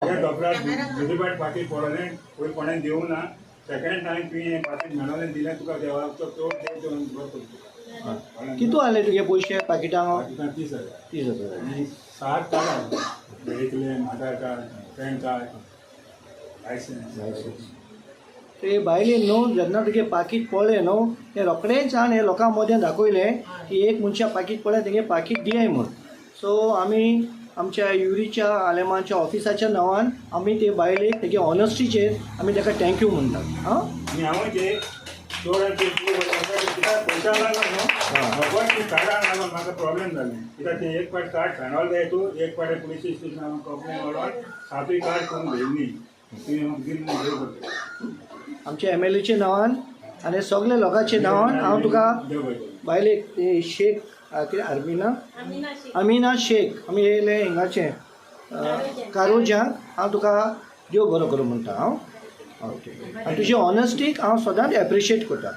हे डॉक्टर दुसरी पाट पाकीट पडले पयलीं कोणें दिवं ना सेकंड टायम तुवें हें पाकीट मेळोलें दिलें तुका देवा तो ते देवन बरो करता. कितू आले तुगे पयशे पाकिटांक? पाकिटां 30,000 30,000. आनी 7 कार्ड मेडिक्लेम आधार कार्ड पॅन कार्ड लायसन्स. ते बायलेन न्हू जेन्ना तुगे पाकीट पळय न्हू ते रोखडेंच हांवें हे लोकां मदें दाखयलें की एक मनशां पाकीट पळय तेगे पाकीट दियाय म्हूण. सो आमी आमच्या युरीच्या आलेमांच्या ऑफिसाच्या नांवान आमी ते बायलेक तेगे ऑनेस्टीचेर आमी ताका थँक्यू म्हणटात. हां आनी हांव ते चोर कित्याक पयशा लागून न्हू भगवान ती कार्डां लागून म्हाका प्रॉब्लेम जालें कित्याक ते एक पाट कार्ड फायनल जाय तूं एक पाट पुलीस स्टेशनान कंप्लेन व्हरोन सातूय कार्ड करून घेयली ती दिल्ली देव करता. आमच्या MLAच्या नांवान आनी सगळे लोकांच्या नांवान हांव तुका देव करता. बायलेक ते शेख कितें अमिना शेख आमी येयले हिंगाचे कारोजाक हांव तुका देव बरो करूं म्हणटा. हांव ओके आनी तुजी ऑनेस्टीक हांव सदांच एप्रिशिएट करता.